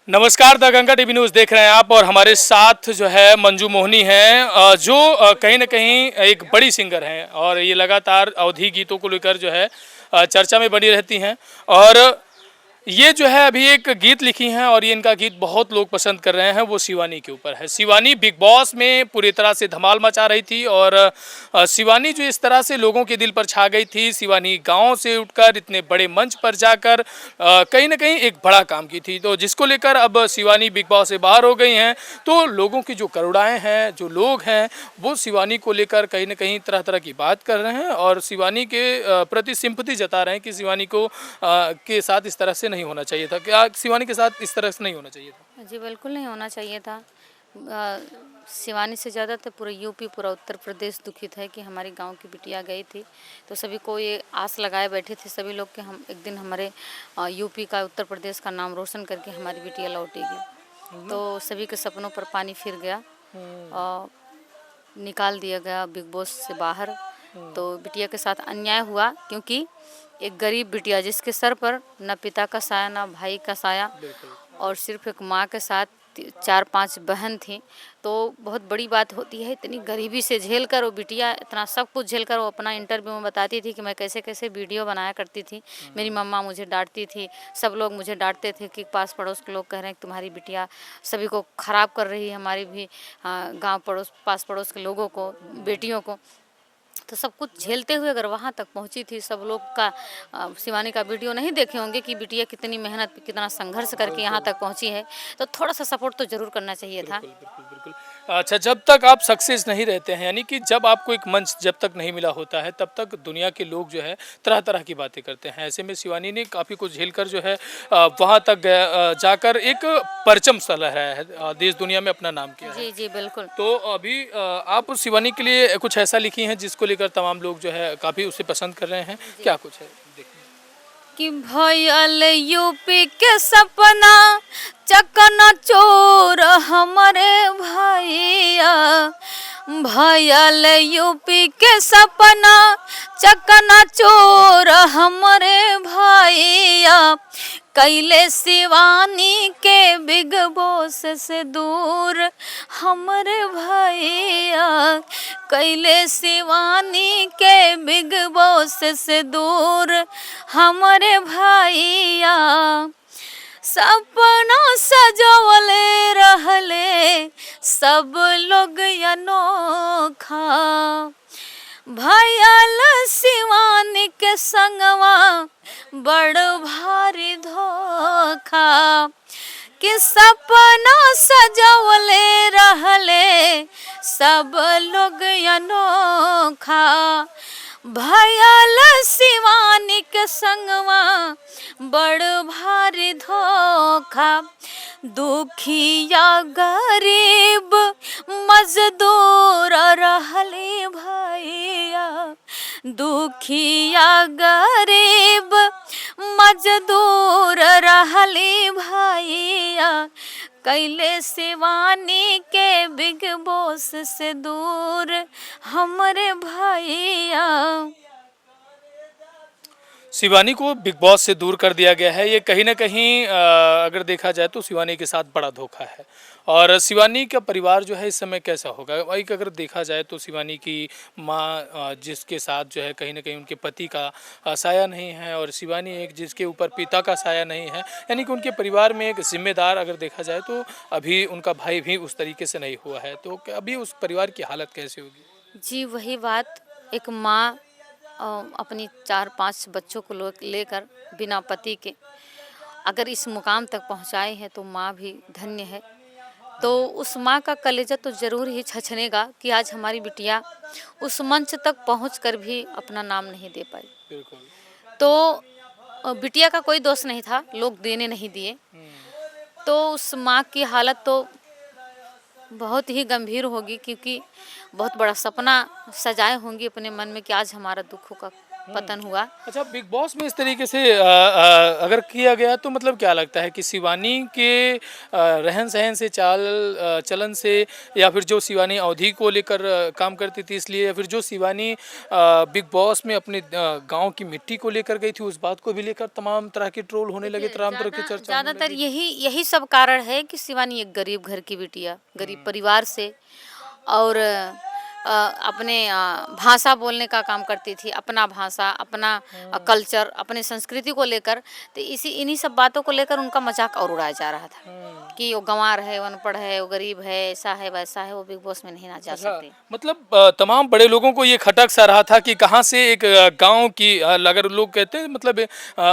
नमस्कार, the Ganga TV news देख रहे हैं आप और हमारे साथ जो है मंजू मोहनी हैं जो कहीं न कहीं एक बड़ी सिंगर हैं और ये लगातार अवधी गीतों को लेकर जो है चर्चा में बनी रहती हैं। और ये जो है अभी एक गीत लिखी हैं और ये इनका गीत बहुत लोग पसंद कर रहे हैं, वो शिवानी के ऊपर है। शिवानी बिग बॉस में पूरी तरह से धमाल मचा रही थी और शिवानी जो इस तरह से लोगों के दिल पर छा गई थी। शिवानी गांव से उठकर इतने बड़े मंच पर जाकर कहीं ना कहीं एक बड़ा काम की थी, तो जिसको लेकर अब शिवानी बिग बॉस से बाहर हो गई हैं। तो लोगों की जो करुणाएँ हैं, जो लोग हैं, वो शिवानी को लेकर कहीं ना कहीं तरह तरह की बात कर रहे हैं और शिवानी के प्रति सिंपैथी जता रहे हैं कि शिवानी को के साथ इस तरह से नहीं होना चाहिए था। क्या शिवानी के साथ इस तरह से नहीं होना चाहिए था? जी बिल्कुल नहीं होना चाहिए था। शिवानी से ज़्यादा तो पूरा यूपी, पूरा उत्तर प्रदेश दुखित है कि हमारी गांव की बिटिया गई थी। तो सभी को ये आस लगाए बैठे थे सभी लोग कि हम एक दिन हमारे यूपी का, उत्तर प्रदेश का नाम रोशन करके हमारी बिटिया लौटेगी। तो सभी के सपनों पर पानी फिर गया और निकाल दिया गया बिग बॉस से बाहर। तो बिटिया के साथ अन्याय हुआ क्योंकि एक गरीब बिटिया जिसके सर पर न पिता का साया न भाई का साया और सिर्फ एक माँ के साथ 4-5 बहन थी। तो बहुत बड़ी बात होती है, इतनी गरीबी से झेल कर वो बिटिया इतना सब कुछ झेल कर वो अपना इंटरव्यू में बताती थी कि मैं कैसे कैसे वीडियो बनाया करती थी। मेरी मम्मा मुझे डांटती थी, सब लोग मुझे डांटते थे कि पास पड़ोस के लोग कह रहे हैं कि तुम्हारी बिटिया सभी को ख़राब कर रही है, हमारी भी गांव पड़ोस पास पड़ोस के लोगों को, बेटियों को। तो सब कुछ झेलते हुए अगर वहाँ तक पहुँची थी, सब लोग का शिवानी का वीडियो नहीं देखे होंगे कि बिटिया कितनी मेहनत, कितना संघर्ष करके यहाँ तक पहुँची है। तो थोड़ा सा सपोर्ट तो ज़रूर करना चाहिए था। बिल्कुल बिल्कुल। अच्छा, जब तक आप सक्सेस नहीं रहते हैं, यानी कि जब आपको एक मंच जब तक नहीं मिला होता है, तब तक दुनिया के लोग जो है तरह तरह की बातें करते हैं। ऐसे में शिवानी ने काफ़ी कुछ झेलकर जो है वहाँ तक जाकर एक परचम सा लहराया है, देश दुनिया में अपना नाम किया है। जी जी बिल्कुल। तो अभी आप शिवानी के लिए कुछ ऐसा लिखी हैं जिसको लेकर तमाम लोग जो है काफ़ी उसे पसंद कर रहे हैं, क्या कुछ है? देखिए कि भयल यूपी के सपना चकना चोर हमारे भैया, भयल यूपी के सपना चकना चोर हमारे भैया, कैले शिवानी के बिग बॉस से दूर हमारे भैया, कैले शिवानी के बिग बॉस से दूर हमारे भैया। सपना सजवले रहले सब लोग अनोखा, भयल शिवानी के संगवा बड़ भारी धोखा, कि सपना सजवले रहले सब लोग अनोखा, भयल शिवानी के संगवा बड़ भारी धोखा। दुखिया गरीब मजदूर रहली भैया, दुखिया गरीब मजदूर रहली भैया, कैले शिवानी के बिग बॉस से दूर हमारे भैया। शिवानी को बिग बॉस से दूर कर दिया गया है, ये कहीं ना कहीं अगर देखा जाए तो शिवानी के साथ बड़ा धोखा है। और शिवानी का परिवार जो है इस समय कैसा होगा? एक अगर देखा जाए तो शिवानी की माँ जिसके साथ जो है कहीं ना कहीं उनके पति का साया नहीं है और शिवानी एक जिसके ऊपर पिता का साया नहीं है, यानी कि उनके परिवार में एक जिम्मेदार अगर देखा जाए तो अभी उनका भाई भी उस तरीके से नहीं हुआ है। तो अभी उस परिवार की हालत कैसी होगी? जी वही बात, एक माँ अपनी 4-5 बच्चों को लेकर बिना पति के अगर इस मुकाम तक पहुँचाए हैं तो माँ भी धन्य है। तो उस माँ का कलेजा तो ज़रूर ही छछनेगा कि आज हमारी बिटिया उस मंच तक पहुँचकर भी अपना नाम नहीं दे पाई। बिल्कुल। तो बिटिया का कोई दोष नहीं था, लोग देने नहीं दिए। तो उस माँ की हालत तो बहुत ही गंभीर होगी क्योंकि बहुत बड़ा सपना सजाए होंगी अपने मन में कि आज हमारा दुखों का पतन हुआ। अच्छा, बिग बॉस में इस तरीके से अगर किया गया तो मतलब क्या लगता है कि शिवानी के रहन सहन से, चलन से, या फिर जो शिवानी अवधि को लेकर काम करती थी इसलिए, या फिर जो शिवानी बिग बॉस में अपने गांव की मिट्टी को लेकर गई थी उस बात को भी लेकर तमाम तरह के ट्रोल होने लगे, देखिए, तमाम तरह की चर्चा होने ज्यादातर लगी। यही यही सब कारण है कि शिवानी एक गरीब घर की बिटिया, गरीब परिवार से, और अपने भाषा बोलने का काम करती थी, अपना भाषा, अपना कल्चर, अपने संस्कृति को लेकर। तो इन्हीं सब बातों को लेकर उनका मजाक और उड़ाया जा रहा था कि वो गंवार है, वो अनपढ़ है, वो गरीब है, ऐसा है वैसा है, वो बिग बॉस में नहीं ना जा अच्छा, सकती। मतलब तमाम बड़े लोगों को ये खटक सा रहा था कि कहाँ से एक गांव की, अगर लोग कहते हैं मतलब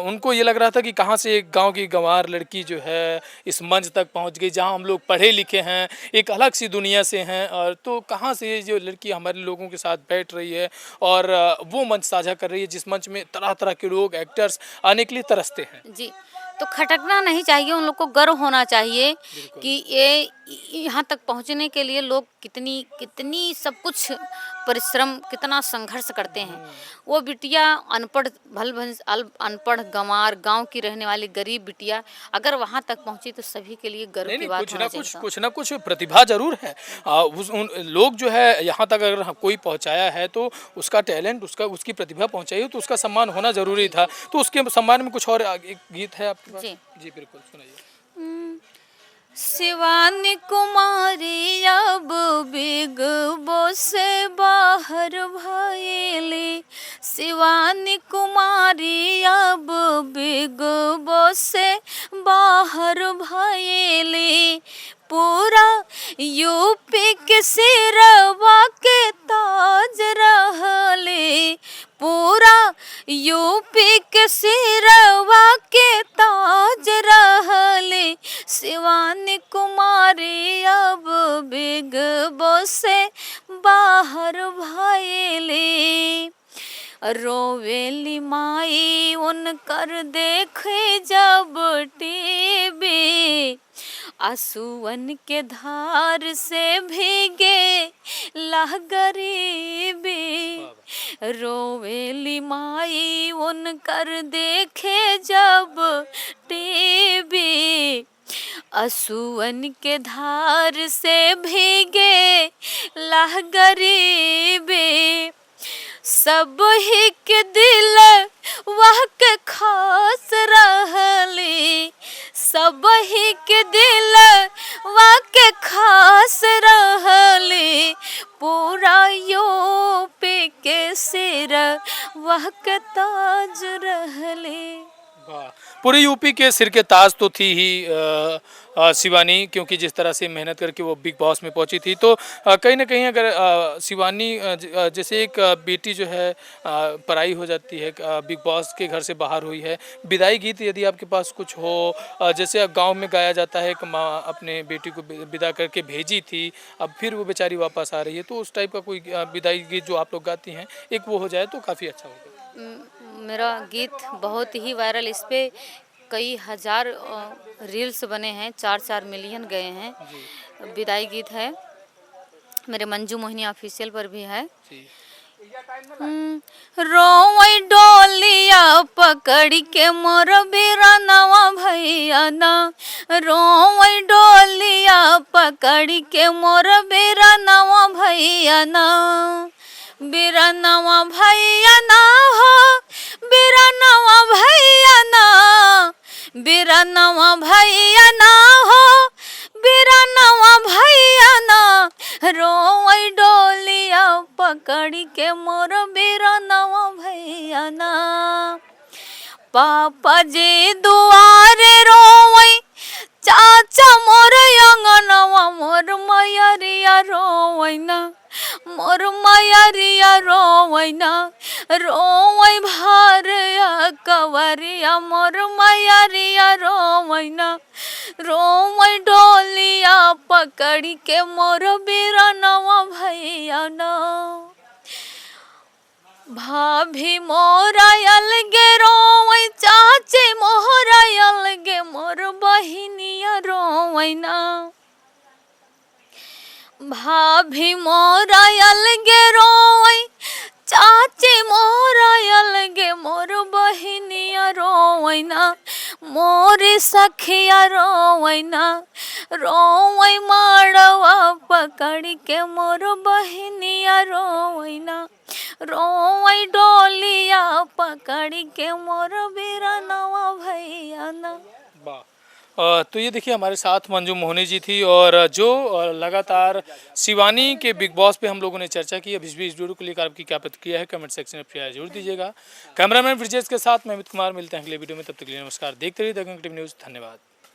उनको ये लग रहा था कि कहाँ से एक गांव की गंवार लड़की जो है इस मंच तक पहुंच गई, जहां हम लोग पढ़े लिखे हैं, एक अलग सी दुनिया से हैं, और तो कहाँ से ये जो लड़की हमारे लोगों के साथ बैठ रही है और वो मंच साझा कर रही है जिस मंच में तरह तरह के लोग, एक्टर्स आने के लिए तरसते हैं। जी, तो खटकना नहीं चाहिए, उन लोग को गर्व होना चाहिए कि ये यहाँ तक पहुँचने के लिए लोग कितनी कितनी सब कुछ परिश्रम, कितना संघर्ष करते हैं। वो बिटिया अनपढ़, अनपढ़ गंवार गांव की रहने वाली गरीब बिटिया अगर वहाँ तक पहुँची तो सभी के लिए गर्व नहीं की नहीं, बात होना चाहिए था। कुछ ना कुछ प्रतिभा जरूर है। उन लोग जो है यहाँ तक अगर कोई पहुँचाया है तो उसका टैलेंट, उसकी प्रतिभा पहुँचाई हो तो उसका सम्मान होना जरूरी था। तो उसके सम्मान में कुछ और एक गीत है आपके पास? जी। जी बिल्कुल, सुनाइए। हम्म, शिवानी कुमारी अब बिग बॉस से बाहर भइली, शिवानी कुमारी अब बिग बॉस से बाहर भइली, पूरा यूपी के सिरवा के ताज रहली, पूरा यूपी के सिरवा के ताज रहली, शिवानी कुमारी अब बिग बॉस से बाहर भइली, रोवेली माई उनकर देखे जब टीवी, आंसुअन के धार से भीगे लाह गरीबी, रोवेली माई उनकर देखे जब टीवी, आंसुअन के धार से भीगे लाह गरीबी, सब ही के दिल वह के खास रहली, सब ही के दिल वह के खास रहली, पूरा यूपी के सिर वह के ताज रहली। वाह, पूरे यूपी के सिर के ताज तो थी ही शिवानी, क्योंकि जिस तरह से मेहनत करके वो बिग बॉस में पहुंची थी। तो कहीं ना कहीं अगर शिवानी जैसे एक बेटी जो है पराई हो जाती है, बिग बॉस के घर से बाहर हुई है, विदाई गीत यदि आपके पास कुछ हो, जैसे अब गांव में गाया जाता है कि माँ अपने बेटी को विदा करके भेजी थी, अब फिर वो बेचारी वापस आ रही है, तो उस टाइप का कोई विदाई गीत जो आप लोग गाती हैं, एक वो हो जाए तो काफ़ी अच्छा होगा। मेरा गीत बहुत ही वायरल, इस पे कई हजार रील्स बने हैं, 4-4 मिलियन गए हैं। विदाई गीत है, मेरे मंजू मोहिनी ऑफिशियल पर भी है। रोवई डोलिया पकड़ के मोर बिरनवा भैया ना, रोवई डोलिया पकड़ के मोर बिरनवा भैया ना, बिरनवा भैया ना हो, बिरनवा भैया ना, बिरनवा भैया ना हो, बिरनवा भैया ना, रोवई डोलिया पकड़ के मोर बिरनवा भैया ना, पापा जी दुआरे रोवई, चाचा मोर अंगनवा, मोर मयरिया रोवैना, मोर मयरिया रोवैना, रोवै भारिया कवरिया, मोर मयरिया रोवैना, रोवै डोलिया पकड़ के मोर बिरनवा भैया ना, भाभी मोरा अलगे रोवै, चाचे मोरा अलगे, मोर बहिनिया रोवैना, भाभी मोरा अलगे रोवै, चाचे मोरा अलगे के मोर बहिनिया रोवैना मोरे सखिया रोवैना रोवै माड़वा पकड़ के मोर बहिनिया रोवैना रोवै डोलिया पकड़ के मोर बिरनवा भैया ना। वाह। तो ये देखिए हमारे साथ मंजू मोहनी जी थी और जो लगातार शिवानी के बिग बॉस पे हम लोगों ने चर्चा की। अब इस वीडियो को लेकर आपकी क्या प्रतिक्रिया है कमेंट सेक्शन में प्यार जरूर दीजिएगा। कैमरामैन ब्रिजेश के साथ मैं अमित कुमार, मिलते हैं अगले वीडियो में, तब तक के लिए नमस्कार। देखते रहिए दंगल न्यूज़। धन्यवाद।